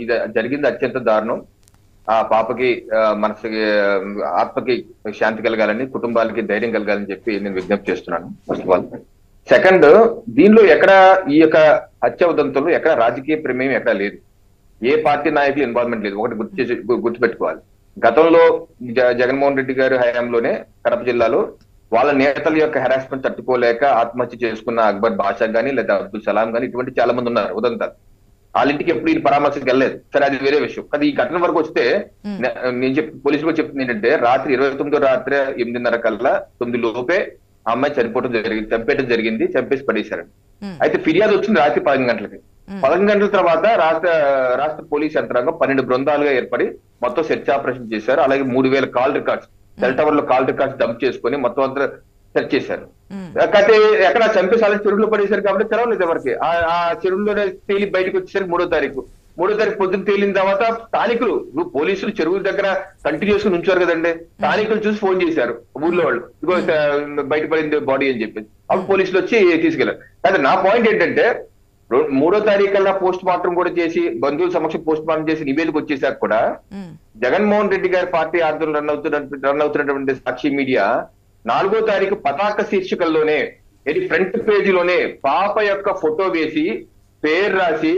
ఇది జరిగింది అత్యంత దారుణం. ఆ పాపకి మనసుకి ఆత్మకి శాంతి కలగాలని, కుటుంబాలకి ధైర్యం కలగాలని చెప్పి నేను విజ్ఞప్తి చేస్తున్నాను. First of all. సెకండ్, దీనిలో ఎక్కడ ఈ యొక్క హత్య ఉదంతంలో ఎక్కడ రాజకీయ ప్రమేయం ఎక్కడ లేదు. ఏ పార్టీ నాయకులు ఇన్వాల్వ్మెంట్ లేదు. ఒకటి గుర్తుపెట్టుకోవాలి. గతంలో జగన్మోహన్ రెడ్డి గారి హయాంలోనే కడప జిల్లాలో వాళ్ళ నేతల యొక్క హెరాస్మెంట్ తట్టుకోలేక ఆత్మహత్య చేసుకున్న అక్బర్ బాషా గానీ లేదా అబ్దుల్ సలాం గానీ ఇటువంటి చాలా మంది ఉన్నారు ఉదంతాలు. వాళ్ళ ఇంటికి ఎప్పుడు ఈ పరామర్శకు వెళ్ళలేదు. సరే, అది వేరే విషయం. కానీ ఈ ఘటన వరకు వస్తే నేను పోలీసులు చెప్తుంది ఏంటంటే, రాత్రి 29 రాత్రి 8:30 కల్లా 9 లోపే ఆ అమ్మాయి చంపేయడం జరిగింది, చంపేసి పడేశారండి. అయితే ఫిర్యాదు వచ్చింది రాత్రి 11 గంటలకి. 11 గంటల తర్వాత రాష్ట్ర పోలీస్ యంత్రాంగం 12 బృందాలుగా ఏర్పడి మొత్తం సెర్చ్ ఆపరేషన్ చేశారు. అలాగే 3000 కాల్ రికార్డ్స్, సెల్ టవర్ లో కాల్ రికార్డ్స్ డంప్ చేసుకుని మొత్తం అంతా సెర్చ్ చేశారు. కాకపోతే ఎక్కడ చంపేసి అలా చెరువులో పడేశారు కాబట్టి తెలవలేదు ఎవరికి. ఆ చెరువులోనే తేలి బయటకు వచ్చేసరికి 3వ తారీఖు పొద్దున్న తేలిన తర్వాత స్థానికులు, పోలీసులు చెరువుల దగ్గర కంటిన్యూ చేసుకుని ఉంచారు కదండి, స్థానికులు చూసి ఫోన్ చేశారు ఊర్లో వాళ్ళు, ఇదిగో బయటపడింది బాడీ అని చెప్పి. అప్పుడు పోలీసులు వచ్చి తీసుకెళ్లారు. అయితే నా పాయింట్ ఏంటంటే, 3వ తారీఖు కల్లా పోస్ట్ మార్టం కూడా చేసి బంధువుల సమక్షం పోస్ట్ మార్టం చేసి నివేదిక వచ్చేసాక కూడా జగన్మోహన్ రెడ్డి గారి పార్టీ ఆధ్వర్యంలో రన్ అవుతున్నటువంటి సాక్షి మీడియా 4వ తారీఖు పతాక శీర్షికల్లోనే, ఇది ఫ్రంట్ పేజీలోనే పాప యొక్క ఫోటో వేసి పేరు రాసి,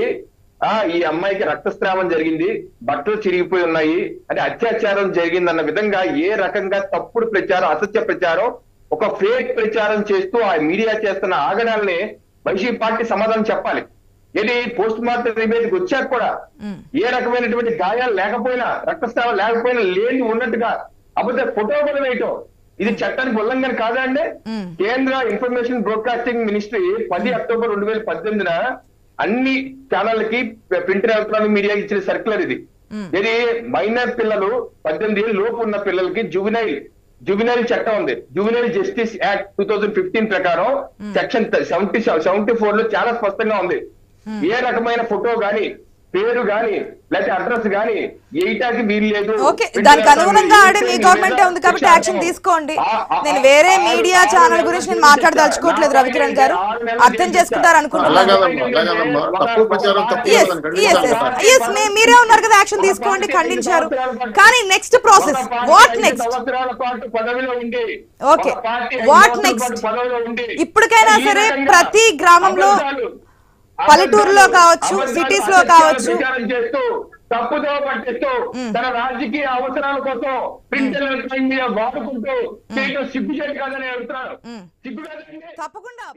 ఈ అమ్మాయికి రక్తస్రావం జరిగింది, బట్టలు చిరిగిపోయి ఉన్నాయి, అంటే అత్యాచారం జరిగిందన్న విధంగా ఏ రకంగా తప్పుడు ప్రచారం, అసత్య ప్రచారం, ఒక ఫేక్ ప్రచారం చేస్తూ ఆ మీడియా చేస్తున్న ఆగడాలని వైసీపీ పార్టీ సమాధానం చెప్పాలి. ఇది పోస్ట్ మార్టం నివేదిక వచ్చాక కూడా ఏ రకమైనటువంటి గాయాలు లేకపోయినా, రక్తస్రావం లేకపోయినా, లేని ఉన్నట్టుగా అబద్ధ ఫోటో కూడా వేయటం, ఇది చట్టానికి ఉల్లంఘన కాదా అండి? కేంద్ర ఇన్ఫర్మేషన్ బ్రాడ్కాస్టింగ్ మినిస్ట్రీ 10 అక్టోబర్ 2018 అన్ని ఛానళ్ళకి, ప్రింట్ ఎలక్ట్రానిక్ మీడియాకి ఇచ్చిన సర్క్యులర్ ఇది. ఇది మైనర్ పిల్లలు, 18 ఏళ్ళ లోపు ఉన్న పిల్లలకి జువినైల్ చట్టం ఉంది. జువినైల్ జస్టిస్ యాక్ట్ 2015 ప్రకారం సెక్షన్ 74 లో చాలా స్పష్టంగా ఉంది. ఏ రకమైన ఫోటో గాని, పేరు గాని, లేకపోతే అడ్రస్ గాని ఏటాకి వీలు లేదు. దానికి అనుగుణంగా మీ గవర్నమెంట్ ఉంది కాబట్టి యాక్షన్ తీసుకోండి. నేను వేరే మీడియా ఛానల్ గురించి నేను మాట్లాడదలుచుకోవట్లేదు రవికిరణ్ గారు, అర్థం చేసుకుంటారు అనుకుంటున్నాను. మీరే ఉన్నారు కదా, యాక్షన్ తీసుకోండి, ఖండించారు. కానీ next process what next? Okay, what next? ఇప్పటికైనా సరే ప్రతి గ్రామంలో, పల్లెటూరులో కావచ్చు, సిటీస్ లో కావచ్చు, తప్పుదో పట్టిస్తూ తన రాజకీయ అవసరాల కోసం ప్రింట్ ఎలక్ట్రానిక్ మీడియా వాడుకుంటూ చేయడం సిగ్గుచేటు కాదని అడుగుతున్నాను. సిగ్గు కాదండి. తప్పకుండా.